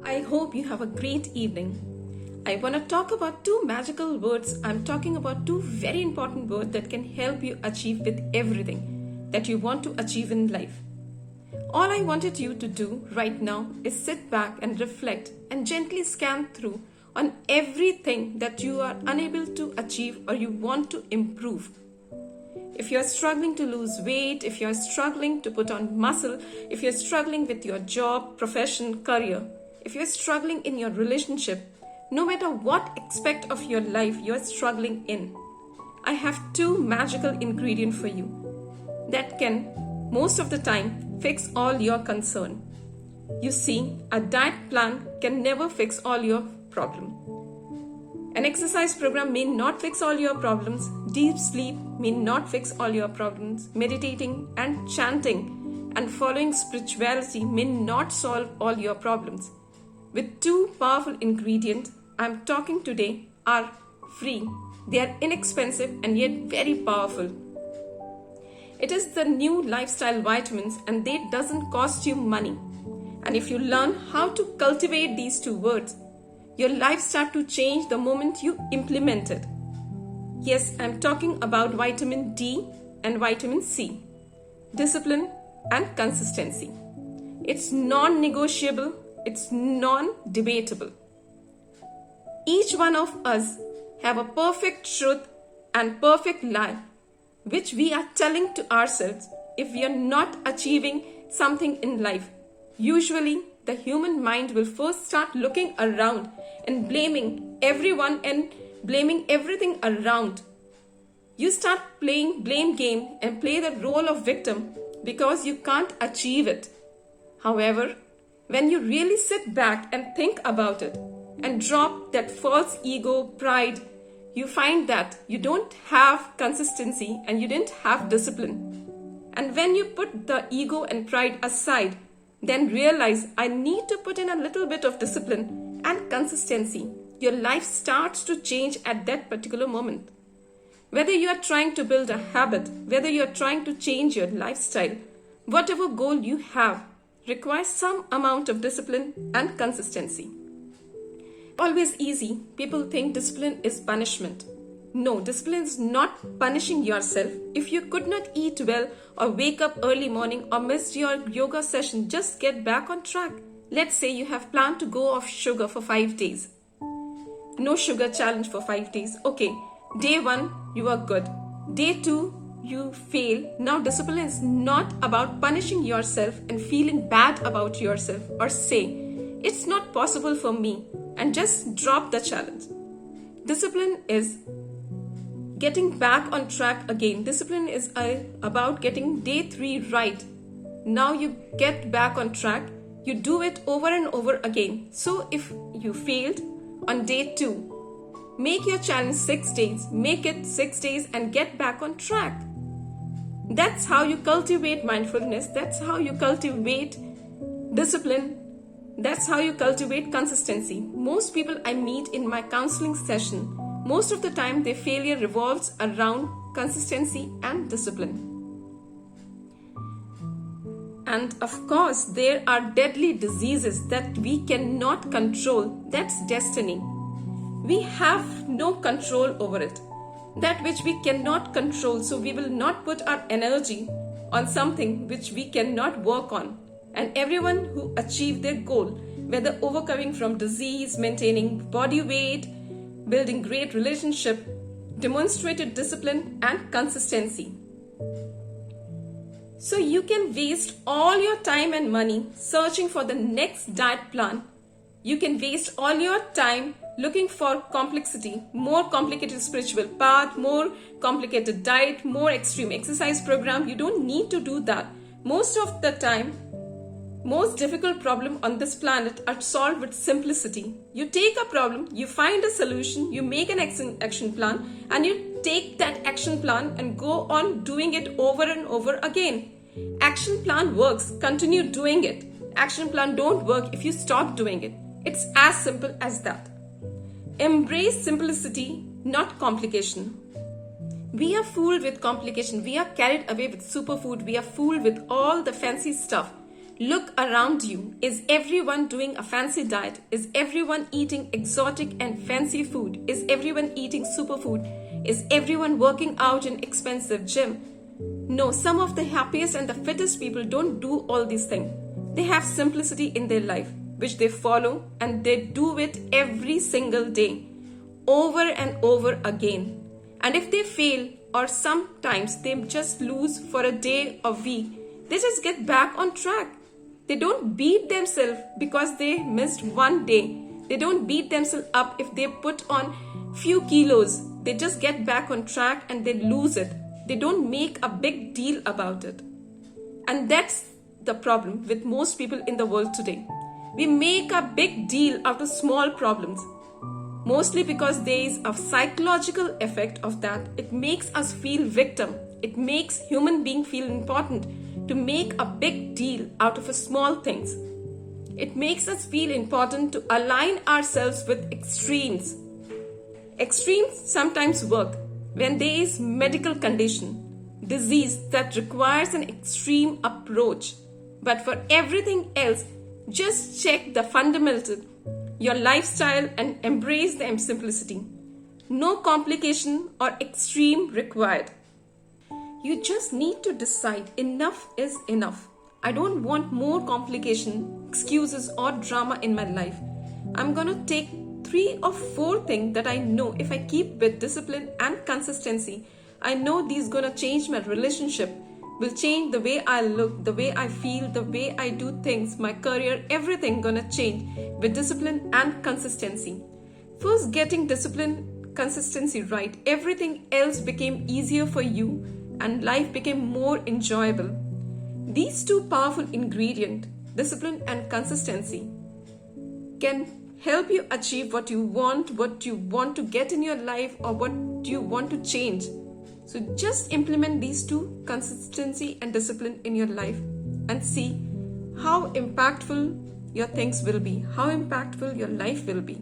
I hope you have a great evening. I want to talk about two magical words. I'm talking about two very important words that can help you achieve with everything that you want to achieve in life. All I wanted you to do right now is sit back and reflect and gently scan through on everything that you are unable to achieve or you want to improve. If you're struggling to lose weight, if you're struggling to put on muscle, if you're struggling with your job, profession, career, if you're struggling in your relationship, no matter what aspect of your life you're struggling in, I have two magical ingredients for you that can, most of the time, fix all your concern. You see, a diet plan can never fix all your problems. An exercise program may not fix all your problems. Deep sleep may not fix all your problems. Meditating and chanting and following spirituality may not solve all your problems. With two powerful ingredients I'm talking today are free. They are inexpensive and yet very powerful. It is the new lifestyle vitamins and they doesn't cost you money. And if you learn how to cultivate these two words, your life starts to change the moment you implement it. Yes, I'm talking about vitamin D and vitamin C. Discipline and consistency. It's non-negotiable. It's non-debatable. Each one of us have a perfect truth and perfect lie, which we are telling to ourselves if we are not achieving something in life. Usually, the human mind will first start looking around and blaming everyone and blaming everything around. You start playing blame game and play the role of victim because you can't achieve it. However, when you really sit back and think about it and drop that false ego, pride, you find that you don't have consistency and you didn't have discipline. And when you put the ego and pride aside, then realize I need to put in a little bit of discipline and consistency. Your life starts to change at that particular moment. Whether you are trying to build a habit, whether you are trying to change your lifestyle, whatever goal you have requires some amount of discipline and consistency. Always easy. People think discipline is punishment. No, discipline is not punishing yourself. If you could not eat well or wake up early morning or missed your yoga session, just get back on track. Let's say you have planned to go off sugar for 5 days. No sugar challenge for 5 days. Okay, day 1, you are good. Day 2, you fail. Now discipline is not about punishing yourself and feeling bad about yourself or say, it's not possible for me and just drop the challenge. Discipline is getting back on track again. Discipline is about getting day 3 right. Now you get back on track. You do it over and over again. So if you failed on day 2, make your challenge 6 days. Make it 6 days and get back on track. That's how you cultivate mindfulness. That's how you cultivate discipline. That's how you cultivate consistency. Most people I meet in my counseling session, most of the time their failure revolves around consistency and discipline. And of course, there are deadly diseases that we cannot control. That's destiny. We have no control over it. That which we cannot control, so we will not put our energy on something which we cannot work on. And everyone who achieved their goal, whether overcoming from disease, maintaining body weight, building great relationship, demonstrated discipline and consistency. So you can waste all your time and money searching for the next diet plan. You can waste all your time looking for complexity, more complicated spiritual path, more complicated diet, more extreme exercise program. You don't need to do that. Most of the time, most difficult problems on this planet are solved with simplicity. You take a problem, you find a solution, you make an action plan, and you take that action plan and go on doing it over and over again. Action plan works, continue doing it. Action plan don't work if you stop doing it. It's as simple as that. Embrace simplicity, not complication. We are fooled with complication. We are carried away with superfood. We are fooled with all the fancy stuff. Look around you. Is everyone doing a fancy diet? Is everyone eating exotic and fancy food? Is everyone eating superfood? Is everyone working out in expensive gym? No, some of the happiest and the fittest people don't do all these things. They have simplicity in their life, which they follow, and they do it every single day, over and over again. And if they fail, or sometimes they just lose for a day or week, they just get back on track. They don't beat themselves because they missed one day. They don't beat themselves up if they put on few kilos. They just get back on track and they lose it. They don't make a big deal about it. And that's the problem with most people in the world today. We make a big deal out of small problems. Mostly because there is a psychological effect of that. It makes us feel victim. It makes human being feel important to make a big deal out of small things. It makes us feel important to align ourselves with extremes. Extremes sometimes work when there is medical condition, disease that requires an extreme approach. But for everything else, just check the fundamental, your lifestyle, and embrace the simplicity. No complication or extreme required. You just need to decide enough is enough. I don't want more complication, excuses, or drama in my life. I'm gonna take 3 or 4 things that I know if I keep with discipline and consistency, I know these gonna change my relationship, will change the way I look, the way I feel, the way I do things, my career, everything gonna change with discipline and consistency. First, getting discipline, consistency right, everything else became easier for you and life became more enjoyable. These 2 powerful ingredients, discipline and consistency, can help you achieve what you want to get in your life, or what you want to change. So just implement these 2, consistency and discipline, in your life and see how impactful your things will be, how impactful your life will be.